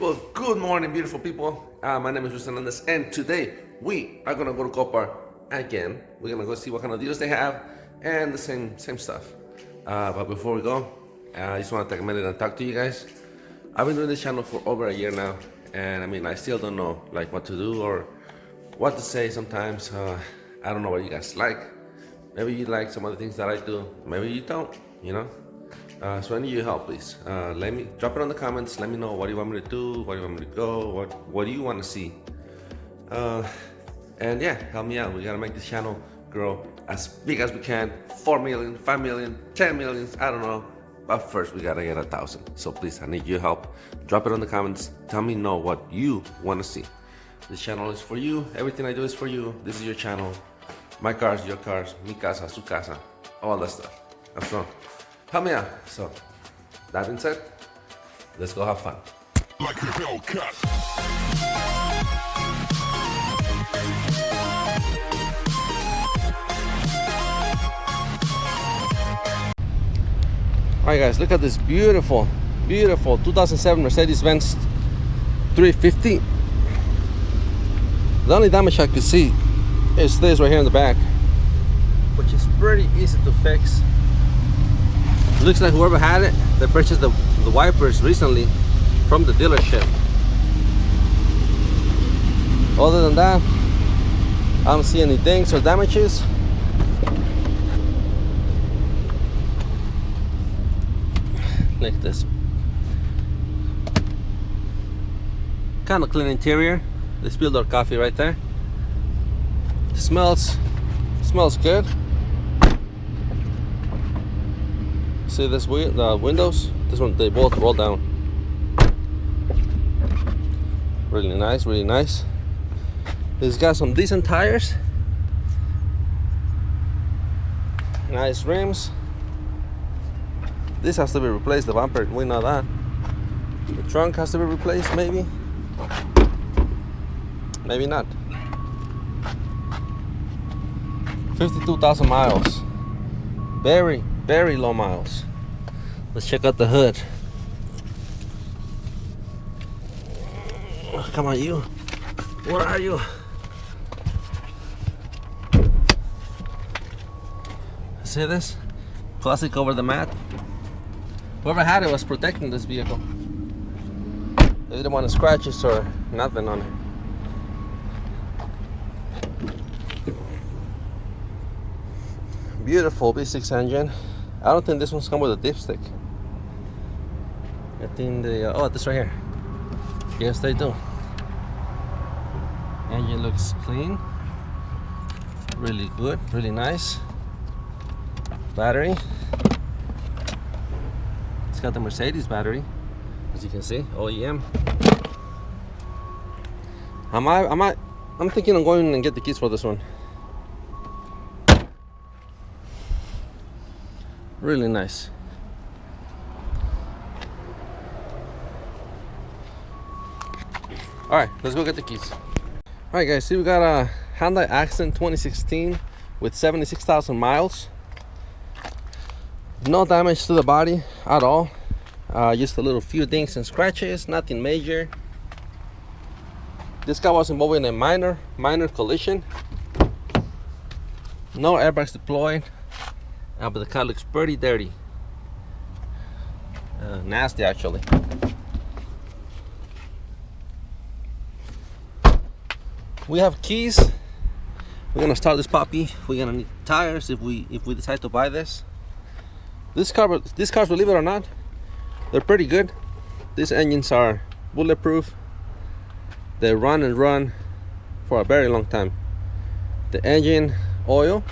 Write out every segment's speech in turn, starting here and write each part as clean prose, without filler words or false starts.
Well, good morning, beautiful people. My name is Luis Hernandez, and today we are gonna go to Copart again. We're gonna go see what kind of deals they have and the same stuff. But before we go, I just want to take a minute and talk to you guys. I've been doing this channel for over a year now, and I mean, I still don't know like what to do or what to say. Sometimes I don't know what you guys like. Maybe you like some of the things that I do. Maybe you don't. You know. So I need your help, please. Let me drop it on the comments. Let me know what do you want me to do, where do you want me to go, what do you want to see, and yeah, help me out. We gotta make this channel grow as big as we can. 4 million, 5 million, 10 million, I don't know. But first, we gotta get 1,000. So please, I need your help. Drop it on the comments. Tell me know what you want to see. This channel is for you. Everything I do is for you. This is your channel. My cars, your cars, mi casa, su casa, all that stuff. That's wrong. Help me out. So, that being said, let's go have fun. Like a Hellcat. Alright guys, look at this beautiful 2007 Mercedes-Benz 350. The only damage I could see is this right here in the back, which is pretty easy to fix. Looks like whoever had it, they purchased the wipers recently from the dealership. Other than that, I don't see any dings or damages. Like this. Kind of clean interior. They spilled our coffee right there. Smells good. See this the windows? This one, they both roll down. Really nice, really nice. It's got some decent tires. Nice rims. This has to be replaced, the bumper, we know that. The trunk has to be replaced, maybe. Maybe not. 52,000 miles. Very low miles. Let's check out the hood. Oh, come on, you. Where are you? See this? Plastic over the mat. Whoever had it was protecting this vehicle. They didn't want scratches or nothing on it. Beautiful V6 engine. I don't think this one's come with a dipstick. I think they, oh, this right here. Yes, they do. Engine looks clean. Really good, really nice. Battery. It's got the Mercedes battery, as you can see, OEM. I'm thinking of going and get the keys for this one. Really nice. All right, let's go get the keys. All right, guys, see we got a Hyundai Accent 2016 with 76,000 miles. No damage to the body at all. Just a little few dings and scratches, nothing major. This car was involved in a minor collision. No airbags deployed. But the car looks pretty dirty. Nasty, actually. We have keys. We're gonna start this puppy. We're gonna need tires if we decide to buy this. These cars, believe it or not, they're pretty good. These engines are bulletproof. They run and run for a very long time. The engine oil,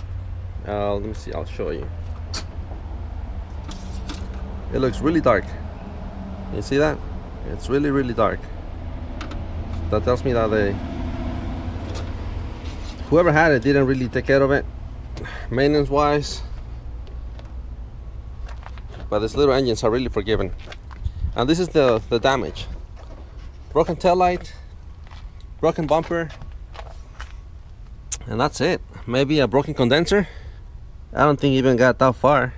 let me see, I'll show you. It looks really dark. You see that? It's really dark. That tells me that whoever had it didn't really take care of it maintenance wise. But these little engines are really forgiving. And this is the damage. Broken taillight, broken bumper, and that's it. Maybe a broken condenser. I don't think it even got that far.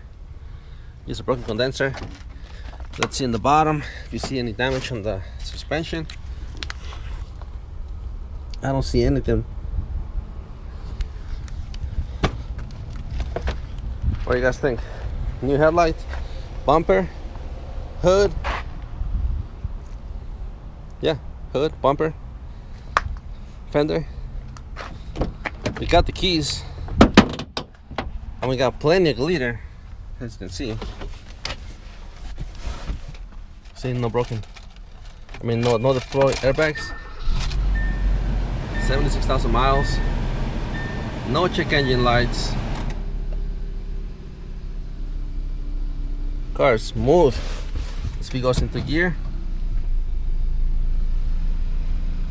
Just a broken condenser. Let's see in the bottom if you see any damage on the suspension. I don't see anything. What do you guys think? New headlight, bumper, hood. Yeah, hood, bumper, fender. We got the keys, and we got plenty of glitter, as you can see. See, no broken. I mean, no deploy airbags. 76,000 miles. No check engine lights. Car is smooth. This V goes into gear,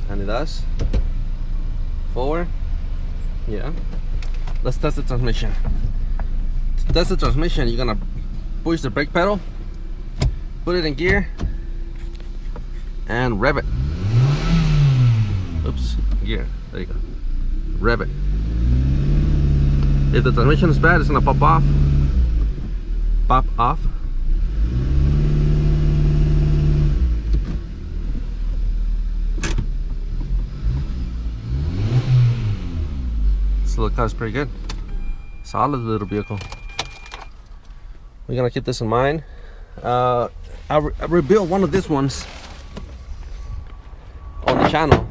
and it does. Forward. Yeah. Let's test the transmission. To test the transmission, you're gonna push the brake pedal, put it in gear, and rev it. Oops, gear. There you go. Rev it. If the transmission is bad, it's gonna pop off. Pop off. This little car is pretty good. Solid little vehicle. We're gonna keep this in mind. I rebuilt one of these ones on the channel.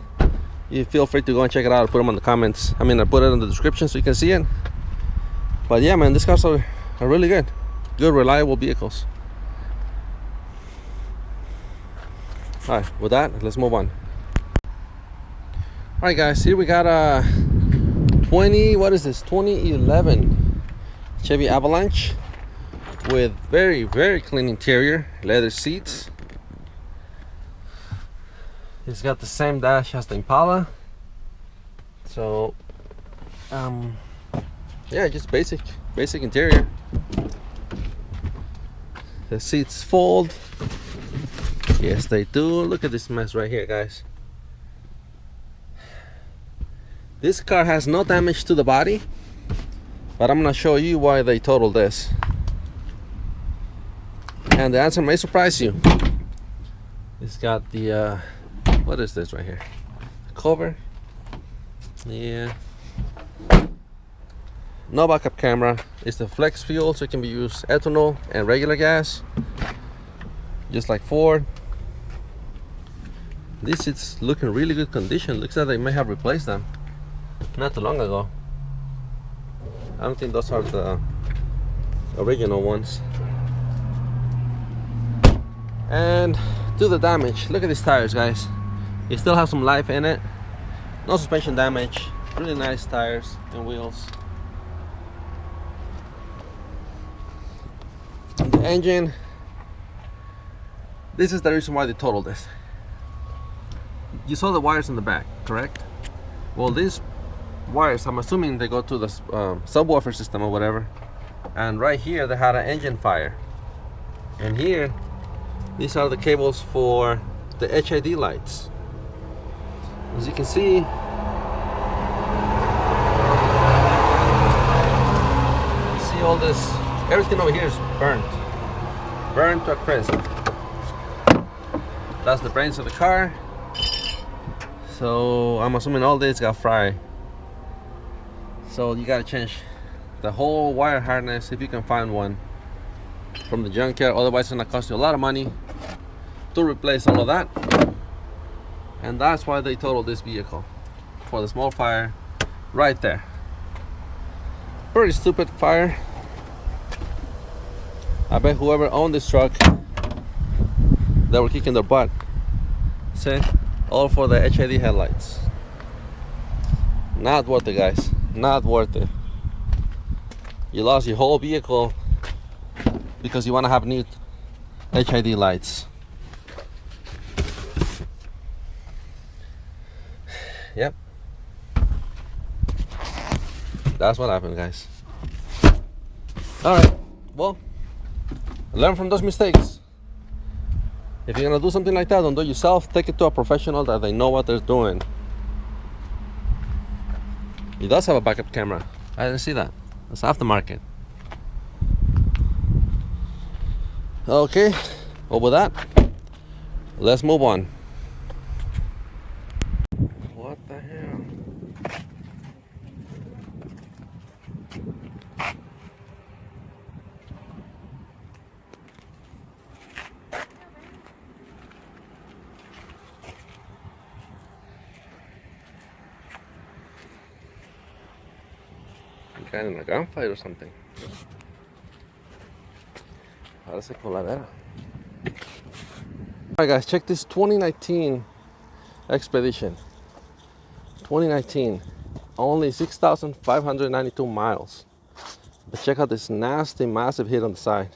You feel free to go and check it out. I'll put them in the comments. I mean, I put it in the description so you can see it. But yeah, man, these cars are really good. Good, reliable vehicles. Alright, with that, let's move on. Alright guys, here we got a 2011 Chevy Avalanche with very, very clean interior, leather seats. It's got the same dash as the Impala. So, yeah, just basic interior. The seats fold. Yes, they do. Look at this mess right here, guys. This car has no damage to the body, but I'm gonna show you why they totaled this. And the answer may surprise you. It's got the what is this right here? Cover. Yeah. No backup camera. It's the flex fuel, so it can be used ethanol and regular gas, just like Ford. This is looking really good condition. Looks like they may have replaced them not too long ago. I don't think those are the original ones. And to the damage, look at these tires, guys. You still have some life in it. No suspension damage. Really nice tires and wheels. And the engine, this is the reason why they totaled this. You saw the wires in the back, correct? Well, these wires, I'm assuming they go to the subwoofer system or whatever. And right here they had an engine fire. And here, these are the cables for the HID lights. As you can see, all this, everything over here is burnt to a crisp. That's the brains of the car. So I'm assuming all this got fried. So you gotta change the whole wire harness if you can find one from the junkyard. Otherwise it's gonna cost you a lot of money to replace all of that. And that's why they totaled this vehicle, for the small fire right there. Pretty stupid fire. I bet whoever owned this truck, they were kicking their butt. See, all for the HID headlights. Not worth it, guys. Not worth it. You lost your whole vehicle because you want to have new HID lights. Yep. That's what happened, guys. Alright, well, learn from those mistakes. If you're gonna do something like that, don't do it yourself. Take it to a professional that they know what they're doing. It does have a backup camera. I didn't see that. That's aftermarket. Okay, Well, with that, let's move on. What the hell? Kind of in a gunfight or something. Parece coladera. Alright guys, check this 2019 Expedition. 2019. Only 6,592 miles. But check out this nasty, massive hit on the side.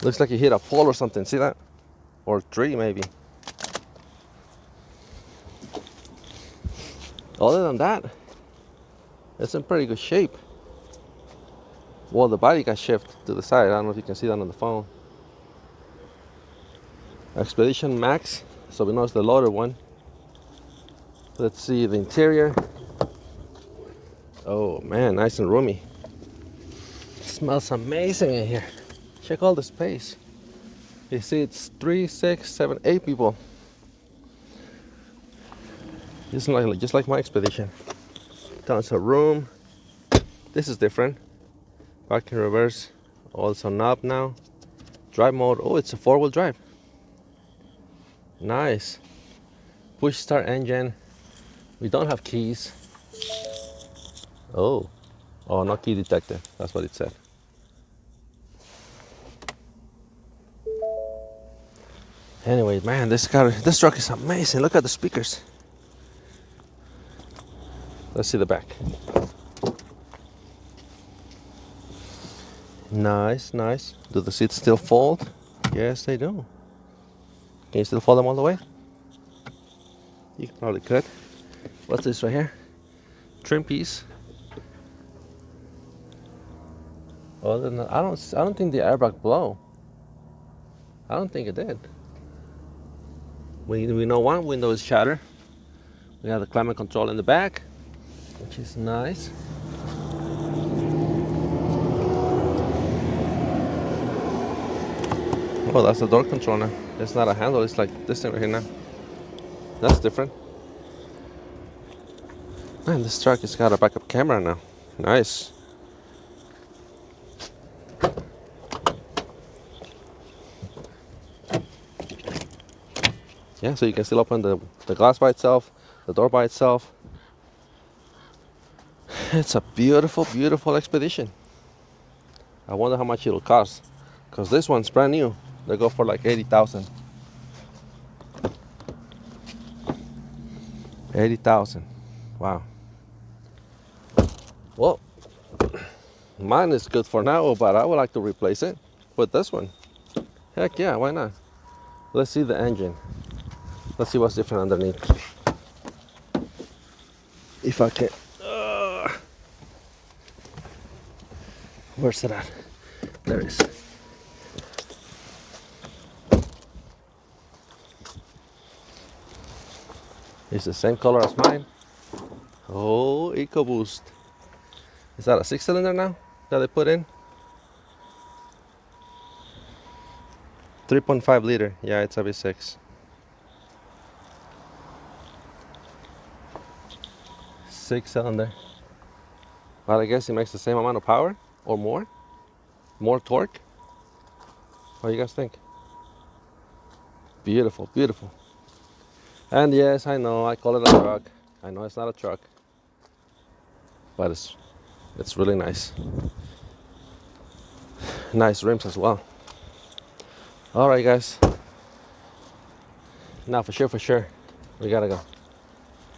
Looks like you hit a pole or something. See that? Or a tree maybe. Other than that, it's in pretty good shape. Well, the body got shifted to the side. I don't know if you can see that on the phone. Expedition Max, so we know it's the loaded one. Let's see the interior. Oh man, nice and roomy. It smells amazing in here. Check all the space. You see it's 3, 6, 7, 8 people. Just like my Expedition. Tons of room. This is different. Parking reverse. Also knob now. Drive mode. Oh, it's a 4-wheel drive. Nice. Push start engine. We don't have keys. Oh, not key detected. That's what it said. Anyway, man, this truck is amazing. Look at the speakers. Let's see the back. Nice, nice. Do the seats still fold? Yes, they do. Can you still fold them all the way? You probably could. What's this right here? Trim piece. Other than that, I don't think the airbag blow. I don't think it did. We know one window is shattered. We have the climate control in the back, which is nice. Oh, that's the door controller. It's not a handle, it's like this thing right here now. That's different. Man, this truck has got a backup camera now. Nice. Yeah, so you can still open the glass by itself, the door by itself. It's a beautiful, beautiful Expedition. I wonder how much it'll cost, because this one's brand new. They go for like 80,000. 80,000. Wow. Well, mine is good for now, but I would like to replace it with this one. Heck yeah, why not? Let's see the engine. Let's see what's different underneath. If I can. Where's it at? There it is. It's the same color as mine. Oh, EcoBoost. Is that a 6-cylinder now that they put in? 3.5 liter. Yeah, it's a V6. 6-cylinder. Well, I guess it makes the same amount of power or more. More torque. What do you guys think? Beautiful, beautiful. And yes, I know I call it a truck. I know it's not a truck, but it's really nice. Nice rims as well. All right, guys. Now for sure, we gotta go.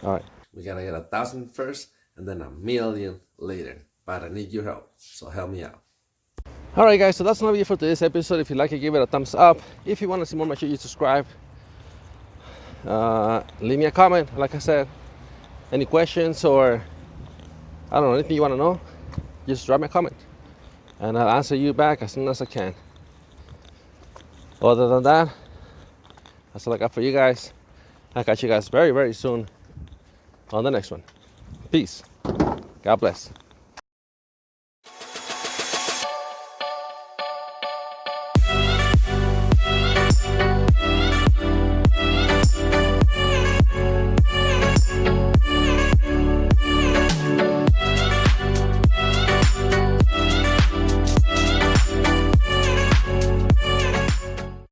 All right. We gotta get 1,000 first, and then 1,000,000 later. But I need your help, so help me out. All right, guys. So that's another video for today's episode. If you like it, give it a thumbs up. If you want to see more, make sure you subscribe. Leave me a comment. Like I said, any questions or I don't know, anything you want to know, just drop me a comment and I'll answer you back as soon as I can. Other than that, that's all I got for you guys. I'll catch you guys very, very soon on the next one. Peace. God bless.